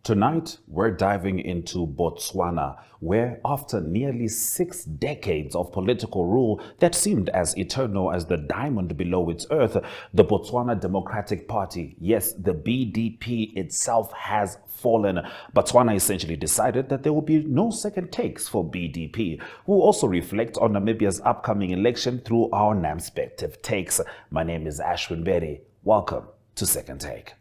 Tonight, we're diving into Botswana, where after nearly 6 decades of political rule that seemed as eternal as the diamond below its earth, the Botswana Democratic Party, yes, the BDP itself has fallen. Botswana essentially decided that there will be no second takes for BDP. We'll also reflect on Namibia's upcoming election through our respective takes. My name is Ashwin Berry. Welcome to Second Take.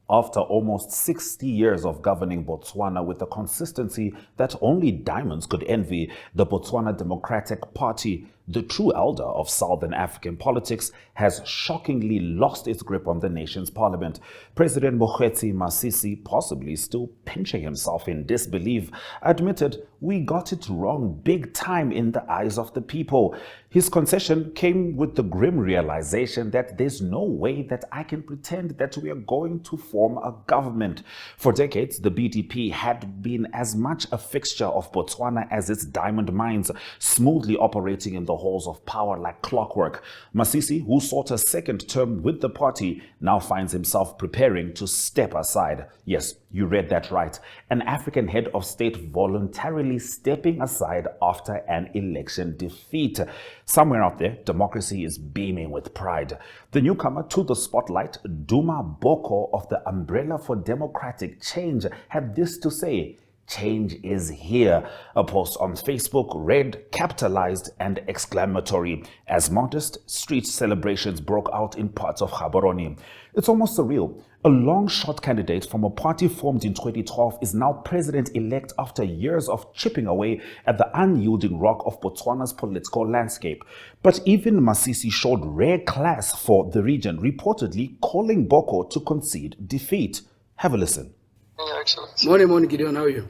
After almost 60 years of governing Botswana with a consistency that only diamonds could envy, the Botswana Democratic Party, the true elder of Southern African politics, has shockingly lost its grip on the nation's parliament. President Mokgweetsi Masisi, possibly still pinching himself in disbelief, admitted, "We got it wrong big time in the eyes of the people." His concession came with the grim realization that there's no way that I can pretend that we are going to form a government. For decades, the BDP had been as much a fixture of Botswana as its diamond mines, smoothly operating in the halls of power like clockwork. Masisi, who sought a second term with the party, now finds himself preparing to step aside. Yes, you read that right. An African head of state voluntarily stepping aside after an election defeat. Somewhere out there, democracy is beaming with pride. The newcomer to the spotlight, Duma Boko of the Umbrella for Democratic Change, had this to say: "Change is here." A post on Facebook read, capitalized and exclamatory, as modest street celebrations broke out in parts of Gaborone. It's almost surreal. A long-shot candidate from a party formed in 2012 is now president-elect after years of chipping away at the unyielding rock of Botswana's political landscape. But even Masisi showed rare class for the region, reportedly calling Boko to concede defeat. Have a listen. Your Excellency. Morning, Gideon. How are you?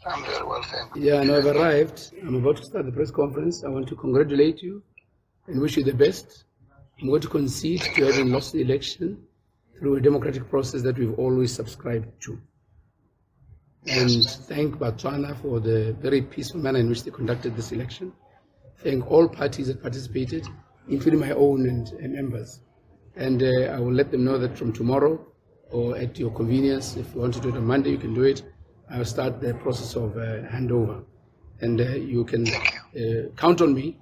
I'm very well, thank you. Yeah, I know I've arrived. I'm about to start the press conference. I want to congratulate you and wish you the best. I'm going to concede to having lost the election through a democratic process that we've always subscribed to. And thank Botswana for the very peaceful manner in which they conducted this election. Thank all parties that participated, including my own and members. And I will let them know that from tomorrow, or at your convenience, if you want to do it on Monday, you can do it. I'll start the process of handover. And you can count on me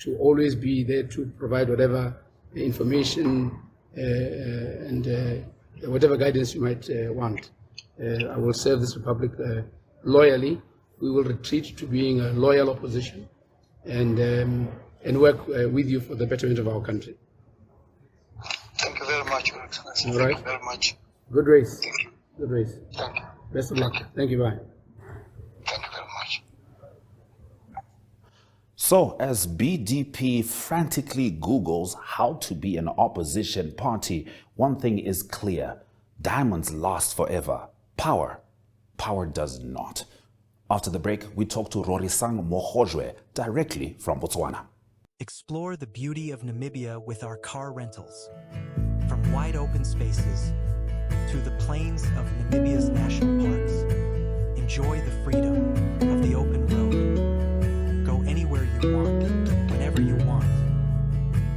to always be there to provide whatever information and whatever guidance you might want. I will serve this republic loyally. We will retreat to being a loyal opposition and work with you for the betterment of our country. Thank you very much, Your Excellency. All right. Thank you very much. Good race. Thank you. Good race. Thank you. Best of luck. Thank you. Bye. Thank you very much. So, as BDP frantically Googles how to be an opposition party, one thing is clear: diamonds last forever. Power does not. After the break, we talk to Rorisang Mohojwe directly from Botswana. Explore the beauty of Namibia with our car rentals. From wide open spaces to the plains of Namibia's national parks, enjoy the freedom of the open road. Go anywhere you want, whenever you want.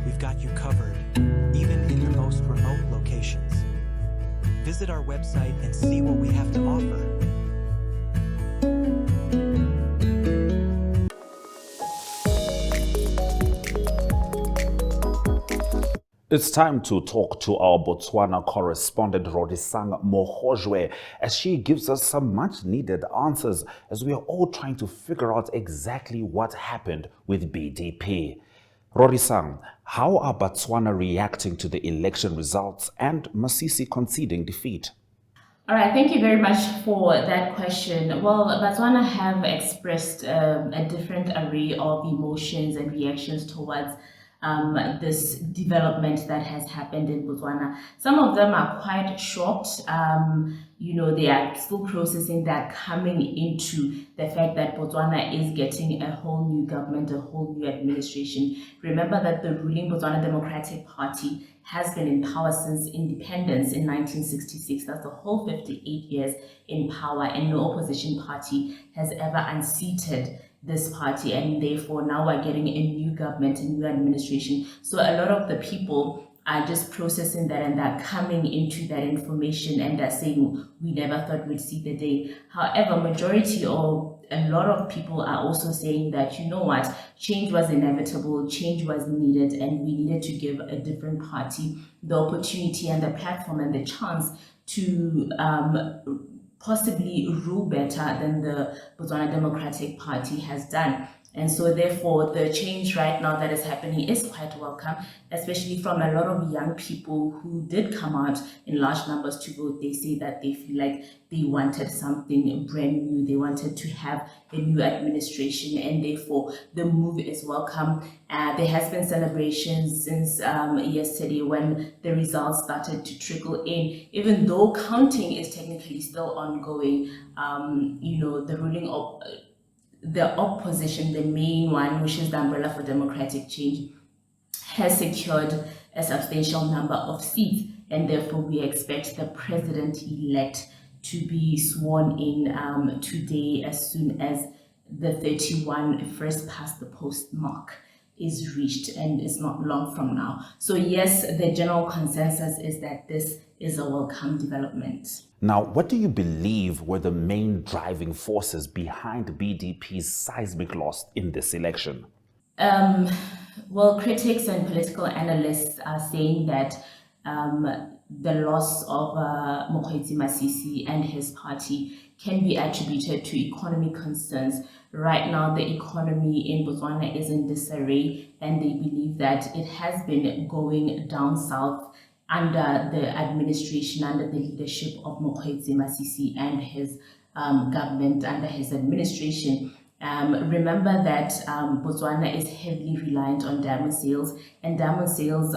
We've got you covered, even in the most remote locations. Visit our website and see what we have to offer. It's time to talk to our Botswana correspondent Rorisang Mohojwe as she gives us some much needed answers as we are all trying to figure out exactly what happened with BDP. Rorisang, how are Botswana reacting to the election results and Masisi conceding defeat? All right, thank you very much for that question. Well, Botswana have expressed a different array of emotions and reactions towards this development that has happened in Botswana. Some of them are quite shocked. They are still processing that, coming into the fact that Botswana is getting a whole new government, a whole new administration. Remember that the ruling Botswana Democratic Party has been in power since independence in 1966. That's the whole 58 years in power, and no opposition party has ever unseated this party, and therefore now we're getting a new government, a new administration. So a lot of the people are just processing that and they're coming into that information and they're saying, we never thought we'd see the day. However, majority or a lot of people are also saying that, you know what, change was inevitable, change was needed, and we needed to give a different party the opportunity and the platform and the chance to possibly rule better than the Botswana Democratic Party has done. And so therefore, the change right now that is happening is quite welcome, especially from a lot of young people who did come out in large numbers to vote. They say that they feel like they wanted something brand new. They wanted to have a new administration, and therefore the move is welcome. There has been celebrations since yesterday when the results started to trickle in, even though counting is technically still ongoing. The ruling of the opposition, the main one, which is the Umbrella for Democratic Change, has secured a substantial number of seats, and therefore we expect the president-elect to be sworn in today, as soon as the 31 first past the post mark is reached, and it's not long from now. So yes, the general consensus is that this is a welcome development. Now, what do you believe were the main driving forces behind BDP's seismic loss in this election? Well, critics and political analysts are saying that the loss of Mokgweetsi Masisi and his party can be attributed to economic concerns. Right now, the economy in Botswana is in disarray, and they believe that it has been going down south under the administration, under the leadership of Mokgweetsi Masisi and his government, under his administration. Remember that Botswana is heavily reliant on diamond sales, and diamond sales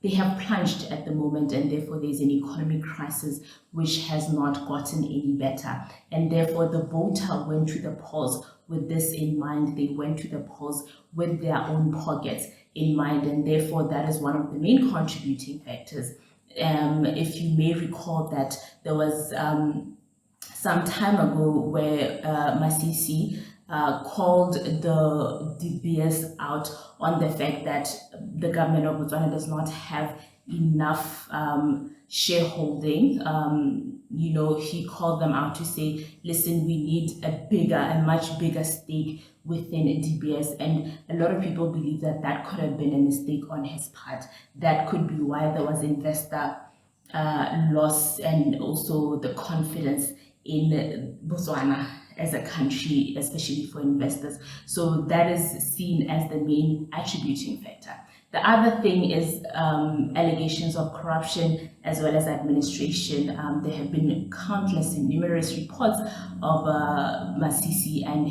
they have plunged at the moment, and therefore there's an economic crisis which has not gotten any better. And therefore the voter went to the polls with this in mind. They went to the polls with their own pockets in mind, and therefore that is one of the main contributing factors. If you may recall that there was some time ago where Masisi called the DBS out on the fact that the government of Botswana does not have enough shareholding. He called them out to say, listen, we need a much bigger stake within DBS. And a lot of people believe that that could have been a mistake on his part. That could be why there was investor loss, and also the confidence in Botswana as a country, especially for investors. So that is seen as the main attributing factor. The other thing is allegations of corruption as well as administration. There have been countless and numerous reports of Masisi and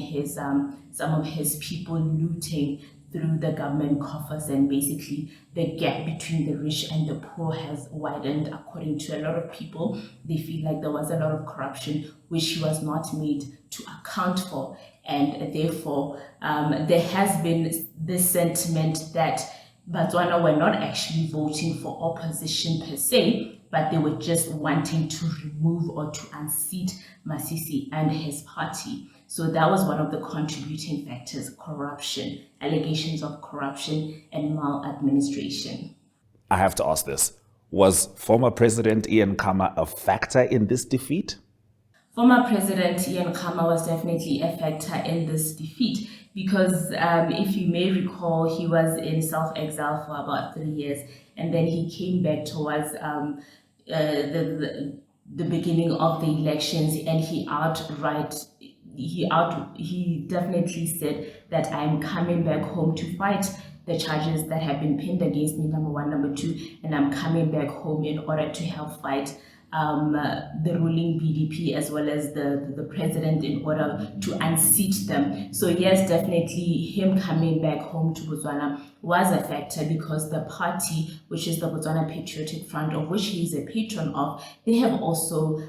some of his people looting through the government coffers, and basically the gap between the rich and the poor has widened. According to a lot of people, they feel like there was a lot of corruption which he was not made to account for, and therefore there has been this sentiment that Botswana were not actually voting for opposition per se, but they were just wanting to remove or to unseat Masisi and his party. So that was one of the contributing factors: corruption, allegations of corruption and maladministration. I have to ask this. Was former President Ian Khama a factor in this defeat? Former President Ian Khama was definitely a factor in this defeat, because if you may recall, he was in self-exile for about 3 years, and then he came back towards the beginning of the elections, and he definitely said that I'm coming back home to fight the charges that have been pinned against me, number one. Number two, and I'm coming back home in order to help fight the ruling BDP as well as the president in order to unseat them. So yes, definitely him coming back home to Botswana was a factor, because the party, which is the Botswana Patriotic Front, of which he is a patron of, they have also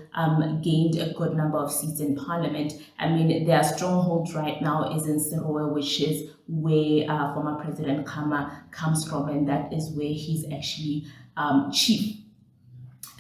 gained a good number of seats in parliament. I mean, their stronghold right now is in Serowe, which is where former President Khama comes from, and that is where he's actually chief.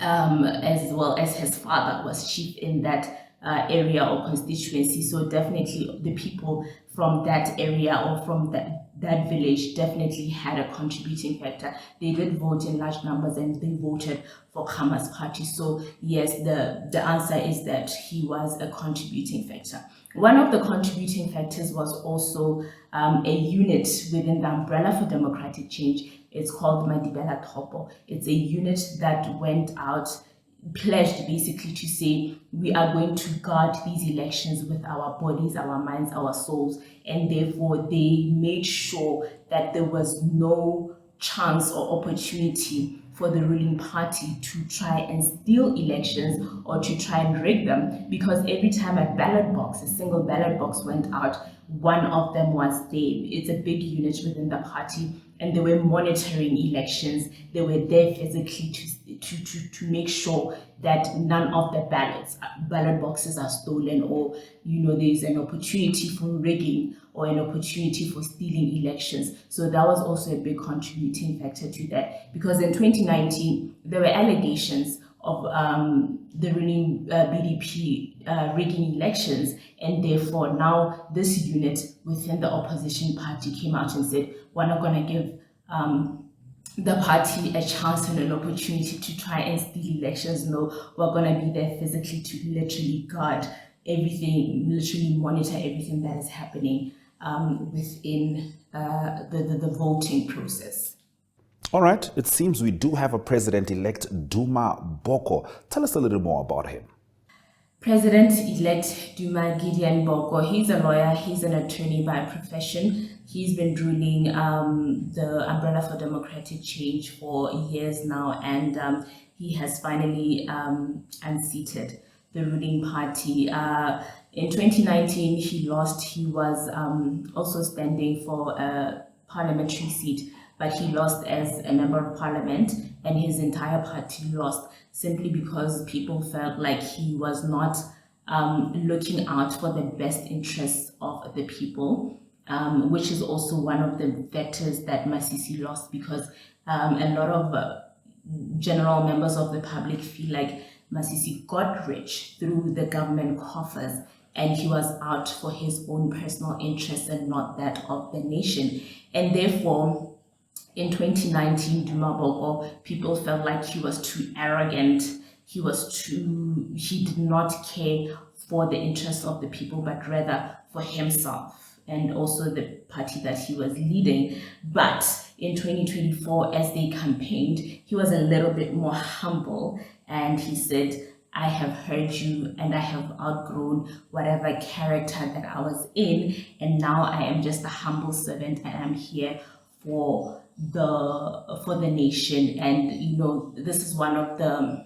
As well as his father was chief in that area or constituency. So definitely the people from that area or from that village definitely had a contributing factor. They did vote in large numbers and they voted for Khama's party. So yes, the answer is that he was a contributing factor. One of the contributing factors was also a unit within the umbrella for democratic change. It's called Madibela Topo. It's a unit that went out, pledged basically to say we are going to guard these elections with our bodies, our minds, our souls, and therefore they made sure that there was no chance or opportunity for the ruling party to try and steal elections or to try and rig them, because every time a single ballot box went out, one of them was there. It's a big unit within the party, and they were monitoring elections. They were there physically to make sure that none of the ballot boxes are stolen, or there's an opportunity for rigging or an opportunity for stealing elections. So that was also a big contributing factor to that, because in 2019 there were allegations of the ruling BDP rigging elections, and therefore now this unit within the opposition party came out and said, we're not going to give the party a chance and an opportunity to try and steal elections. No, we're going to be there physically to literally guard everything, literally monitor everything that is happening within the voting process. All right, it seems we do have a president-elect, Duma Boko. Tell us a little more about him. President-elect Duma Gideon Boko, he's a lawyer, he's an attorney by profession. He's been ruling the Umbrella for Democratic Change for years now, and he has finally unseated the ruling party. In 2019, he lost. He was also standing for a parliamentary seat, but he lost as a member of parliament, and his entire party lost simply because people felt like he was not looking out for the best interests of the people, which is also one of the factors that Masisi lost, because a lot of general members of the public feel like Masisi got rich through the government coffers, and he was out for his own personal interests and not that of the nation. And therefore, in 2019, Duma Boko, people felt like he was too arrogant. He did not care for the interests of the people, but rather for himself and also the party that he was leading. But in 2024, as they campaigned, he was a little bit more humble, and he said, I have heard you and I have outgrown whatever character that I was in, and now I am just a humble servant, and I'm here for the nation. And this is one of the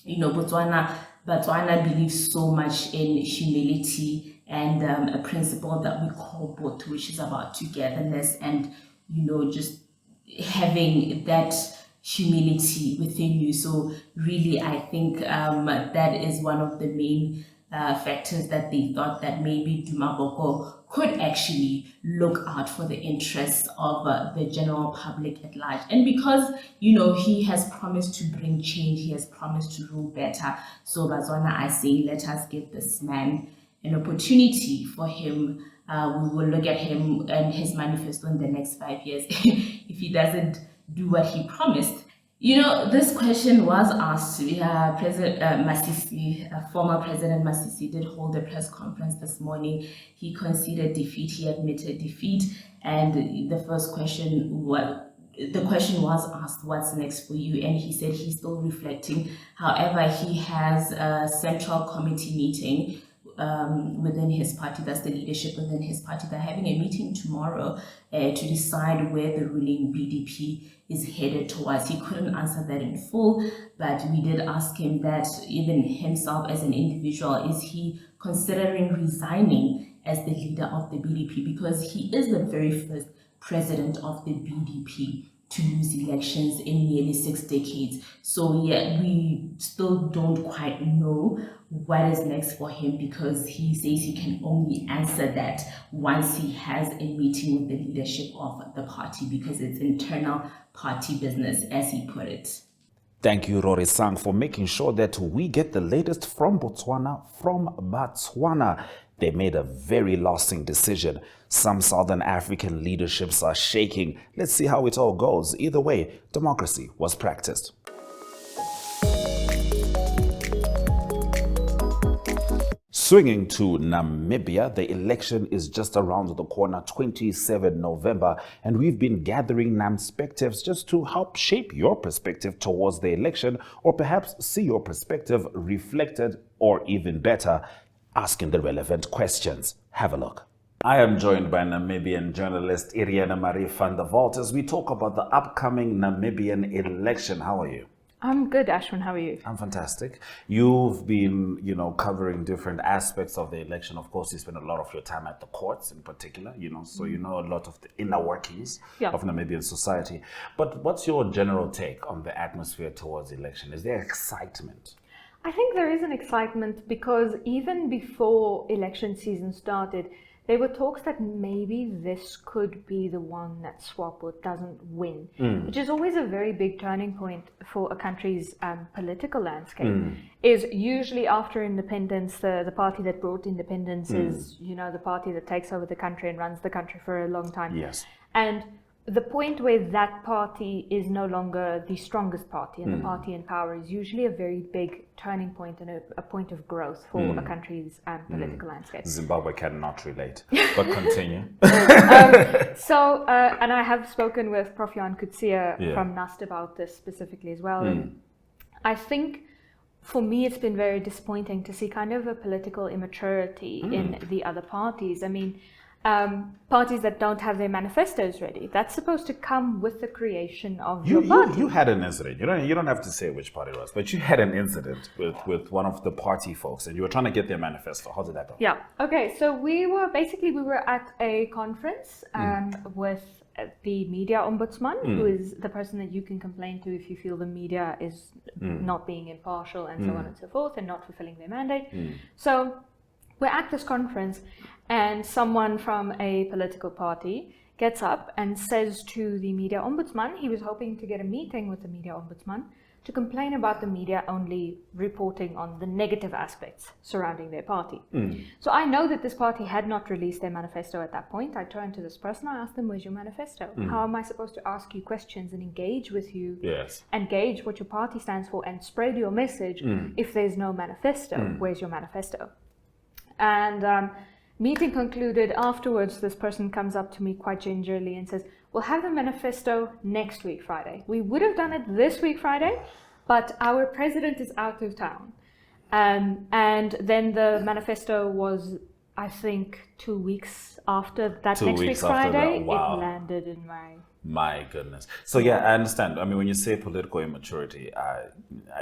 Botswana believes so much in humility and a principle that we call both, which is about togetherness and just having that humility within you. So really, I think that is one of the main factors that they thought that maybe Duma Boko could actually look out for the interests of the general public at large. And because, he has promised to bring change, he has promised to rule better. So Botswana, I say, let us give this man an opportunity for him. We will look at him and his manifesto in the next 5 years. If he doesn't do what he promised. This question was asked. President Masisi, former President Masisi, did hold a press conference this morning. He conceded defeat. He admitted defeat, and the question was asked, "What's next for you?" And he said he's still reflecting. However, he has a central committee meeting within his party. That's the leadership within his party. They're having a meeting tomorrow to decide where the ruling BDP is headed towards. He couldn't answer that in full, but we did ask him that even himself as an individual, is he considering resigning as the leader of the BDP, because he is the very first president of the BDP to lose elections in nearly 6 decades. So yeah, we still don't quite know what is next for him, because he says he can only answer that once he has a meeting with the leadership of the party, because it's internal party business, as he put it. Thank you, Rory Sang, for making sure that we get the latest from Botswana. They made a very lasting decision. Some Southern African leaderships are shaking. Let's see how it all goes. Either way, democracy was practiced. Swinging to Namibia, the election is just around the corner, 27 November, and we've been gathering perspectives just to help shape your perspective towards the election, or perhaps see your perspective reflected, or even better, asking the relevant questions. Have a look. I am joined by Namibian journalist Iriana Marie van der Walt as we talk about the upcoming Namibian election. How are you? I'm good, Ashwin. How are you? I'm fantastic. You've been, covering different aspects of the election. Of course, you spend a lot of your time at the courts in particular, so you know a lot of the inner workings of Namibian society. But what's your general take on the atmosphere towards the election? Is there excitement? I think there is an excitement because even before election season started, there were talks that maybe this could be the one that SWAPO doesn't win, which is always a very big turning point for a country's political landscape. Is usually after independence, the party that brought independence is, the party that takes over the country and runs the country for a long time. Yes. And the point where that party is no longer the strongest party and the party in power is usually a very big turning point and a point of growth for a country's political landscape. Zimbabwe cannot relate, but continue. And I have spoken with Prof. Jan Kutsia from NAST about this specifically as well. And I think for me, it's been very disappointing to see kind of a political immaturity in the other parties. I mean, parties that don't have their manifestos ready. That's supposed to come with the creation of your party. You had an incident. You don't have to say which party it was, but you had an incident with one of the party folks, and you were trying to get their manifesto. How did that go? Yeah. Okay. So we were at a conference with the media ombudsman, who is the person that you can complain to if you feel the media is not being impartial and so on and so forth, and not fulfilling their mandate. So we're at this conference, and someone from a political party gets up and says to the media ombudsman, he was hoping to get a meeting with the media ombudsman to complain about the media only reporting on the negative aspects surrounding their party. So I know that this party had not released their manifesto at that point. I turned to this person, I asked them, where's your manifesto? How am I supposed to ask you questions and engage with you, and gauge what your party stands for and spread your message if there's no manifesto? Where's your manifesto? And meeting concluded. Afterwards, this person comes up to me quite gingerly and says, we'll have the manifesto next week, Friday. We would have done it this week, Friday, but our president is out of town. And then the manifesto was, I think, 2 weeks after that. Next week, Friday, it landed in My goodness. So I understand. I mean, when you say political immaturity,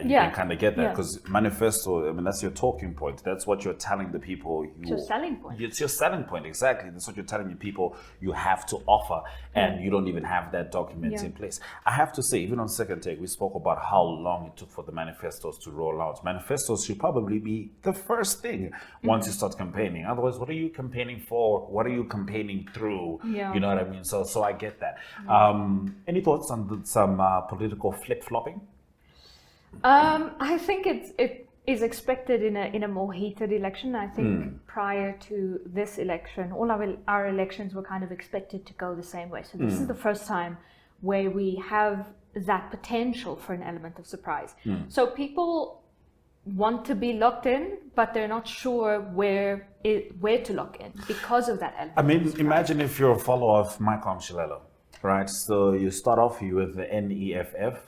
you can kind of get that because manifesto, I mean, that's your talking point. That's what you're telling the people. It's your selling point. It's your selling point, exactly. That's what you're telling the people you have to offer, and you don't even have that document in place. I have to say, even on Second Take, we spoke about how long it took for the manifestos to roll out. Manifestos should probably be the first thing once you start campaigning. Otherwise, what are you campaigning for? What are you campaigning through? You know what I mean? So I get that. Any thoughts on some political flip-flopping? I think it is expected in a more heated election. I think prior to this election, all our elections were kind of expected to go the same way. So this is the first time where we have that potential for an element of surprise. So people want to be locked in, but they're not sure where to lock in because of that element. I mean, imagine if you're a follower of Michael Mshilelo. Right, so you start off with the NEFF.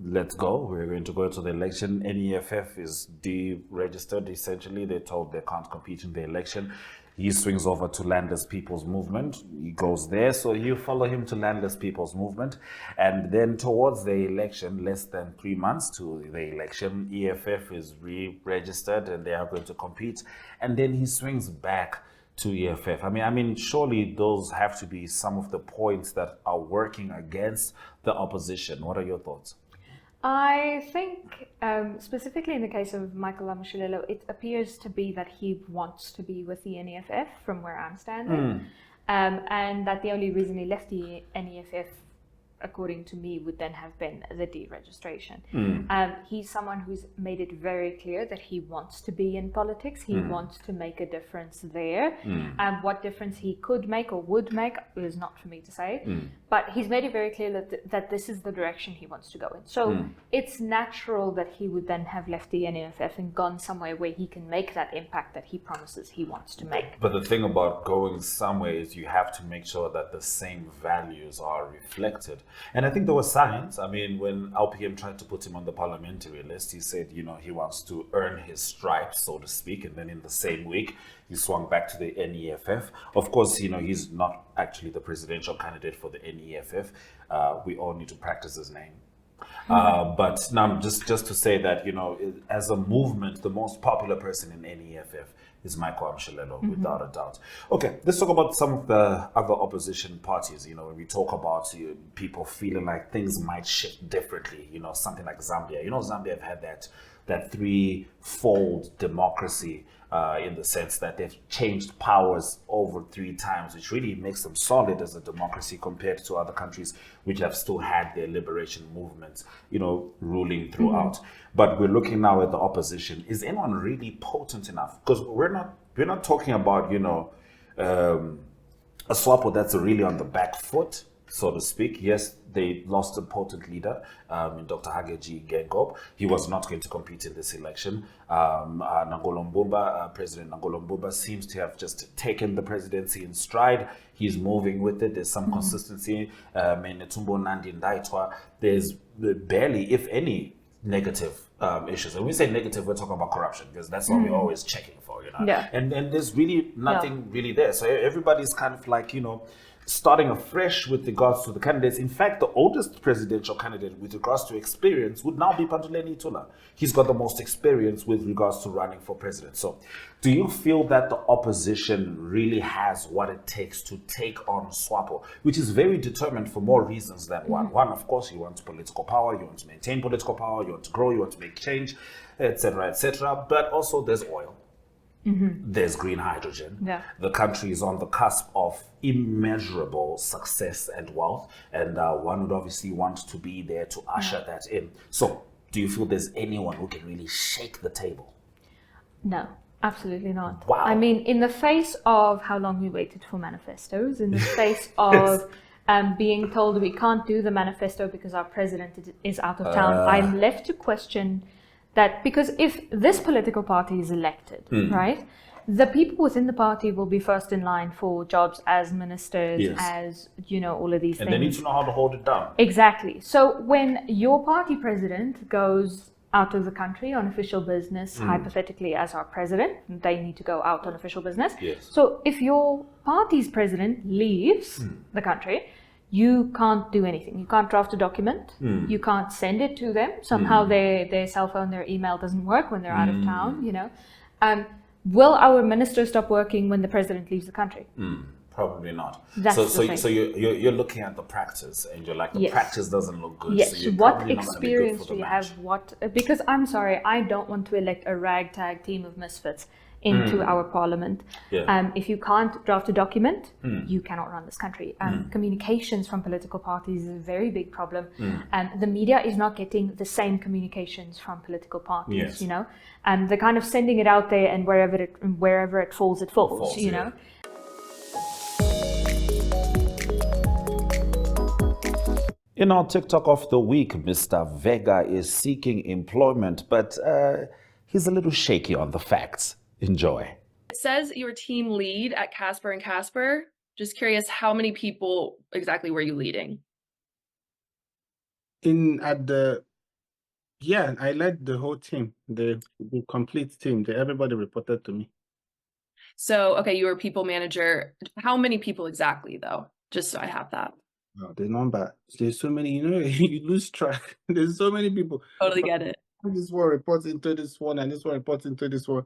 Let's go. We're going to go to the election. NEFF is deregistered. Essentially, they're told they can't compete in the election. He swings over to Landless People's Movement. He goes there, so you follow him to Landless People's Movement. And then towards the election, less than 3 months to the election, EFF is re-registered and they are going to compete. And then he swings back to EFF. I mean, surely those have to be some of the points that are working against the opposition. What are your thoughts? I think, specifically in the case of Michael Mshilelo, it appears to be that he wants to be with the NEFF from where I'm standing, and that the only reason he left the NEFF according to me, would then have been the deregistration. He's someone who's made it very clear that he wants to be in politics. He wants to make a difference there. What difference he could make or would make is not for me to say. But he's made it very clear that this is the direction he wants to go in. So it's natural that he would then have left the NEFF and gone somewhere where he can make that impact that he promises he wants to make. But the thing about going somewhere is you have to make sure that the same values are reflected. And I think there were signs. I mean, when LPM tried to put him on the parliamentary list, he said, he wants to earn his stripes, so to speak. And then in the same week, he swung back to the NEFF. Of course, he's not actually the presidential candidate for the NEFF. We all need to practice his name. But now, just to say that, as a movement, the most popular person in NEFF is Michael Amshelelo, without a doubt. Okay, let's talk about some of the other opposition parties. When we talk about people feeling like things might shift differently, something like Zambia. Zambia have had that threefold democracy in the sense that they've changed powers over 3 times, which really makes them solid as a democracy compared to other countries which have still had their liberation movements, ruling throughout. But we're looking now at the opposition. Is anyone really potent enough? Because we're not talking about, a SWAPO that's really on the back foot, so to speak. Yes, they lost a potent leader in Dr. Hageji Geingob. He was not going to compete in this election. Nangolo Mbumba, President Nangolo Mbumba seems to have just taken the presidency in stride. He's moving with it. There's some consistency. Menetumbo Nandi Ndaitwa, there's barely, if any, negative issues. And when we say negative, we're talking about corruption, because that's what we're always checking for, Yeah. And there's really nothing really there. So everybody's kind of like, starting afresh with regards to the candidates. In fact, the oldest presidential candidate with regards to experience would now be Pantuleni Itula. He's got the most experience with regards to running for president. So do you feel that the opposition really has what it takes to take on SWAPO, which is very determined for more reasons than one? One, of course, you want political power, you want to maintain political power, you want to grow, you want to make change, etc., etc. But also there's oil. There's green hydrogen. Yeah. The country is on the cusp of immeasurable success and wealth, and one would obviously want to be there to usher that in. So, do you feel there's anyone who can really shake the table? No, absolutely not. Wow. I mean, in the face of how long we waited for manifestos, in the face of being told we can't do the manifesto because our president is out of town, I'm left to question that, because if this political party is elected, right, the people within the party will be first in line for jobs as ministers, as, all of these things. And they need to know how to hold it down. Exactly. So when your party president goes out of the country on official business, hypothetically as our president, they need to go out on official business. Yes. So if your party's president leaves the country, you can't do anything. You can't draft a document. You can't send it to them. Somehow their cell phone, their email doesn't work when they're out of town, Will our minister stop working when the president leaves the country? Probably not. That's so you're looking at the practice, and you're like, the practice doesn't look good. Yes. So you're What probably not gonna be good experience for do the you match. have? Because I'm sorry, I don't want to elect a ragtag team of misfits into our parliament. If you can't draft a document, you cannot run this country. Communications from political parties is a very big problem. The media is not getting the same communications from political parties, they're kind of sending it out there, and wherever it falls, it falls, know. In our TikTok of the week, Mr. Vega is seeking employment, but he's a little shaky on the facts. Enjoy. It says your team lead at Casper and Casper. Just curious, how many people exactly were you leading? I led the whole team, the complete team. Everybody reported to me. So, okay, you were people manager. How many people exactly, though? Just so I have that. Oh, the number. There's so many, you lose track. There's so many people. Totally get it. This one reports into this one, and this one reports into this one.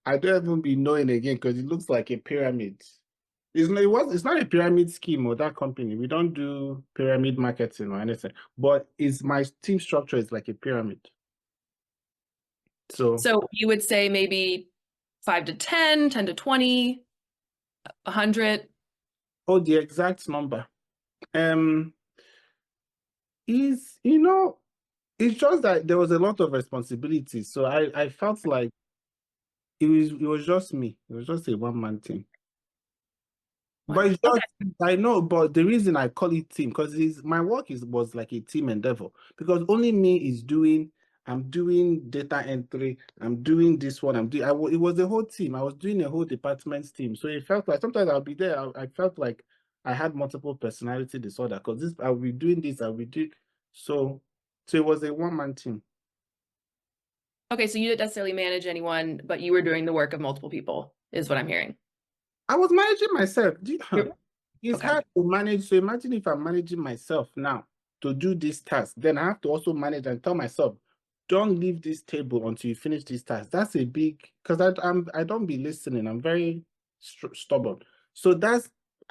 I don't even be knowing again, because it looks like a pyramid. It's not a pyramid scheme or that company. We don't do pyramid marketing or anything. But my team structure is like a pyramid. So you would say maybe 5 to 10, 10 to 20, 100? Oh, the exact number. It's just that there was a lot of responsibility. So I felt like it was just me. It was just a one-man team. But it's just, I know, but the reason I call it team, because my work was like a team endeavor. Because only me I'm doing data entry, I'm doing this one, it was a whole team. I was doing a whole department's team. So it felt like sometimes I'll be there. I felt like I had multiple personality disorder because I'll be doing this, I'll be doing. So it was a one-man team. Okay, so you didn't necessarily manage anyone, but you were doing the work of multiple people, is what I'm hearing. I was managing myself. It's Okay. hard to manage. So imagine if I'm managing myself now to do this task, then I have to also manage and tell myself, don't leave this table until you finish this task. That's a big, because I don't be listening. I'm very stubborn. So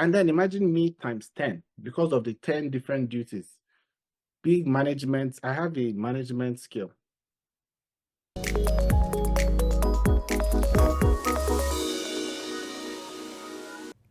and then imagine me times 10 because of the 10 different duties. Big management. I have a management skill.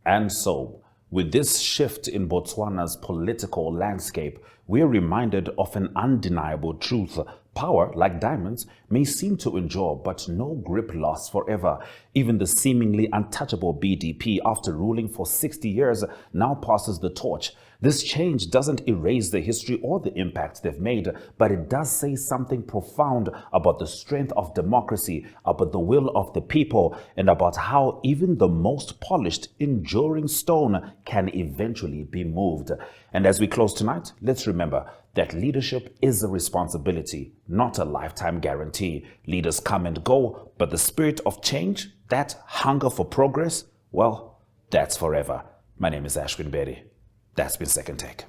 And so, with this shift in Botswana's political landscape, we are reminded of an undeniable truth. Power, like diamonds, may seem to endure, but no grip lasts forever. Even the seemingly untouchable BDP, after ruling for 60 years, now passes the torch. This change doesn't erase the history or the impact they've made, but it does say something profound about the strength of democracy, about the will of the people, and about how even the most polished, enduring stone can eventually be moved. And as we close tonight, let's remember that leadership is a responsibility, not a lifetime guarantee. Leaders come and go, but the spirit of change, that hunger for progress, well, that's forever. My name is Ashwin Berry. That's been Second Take.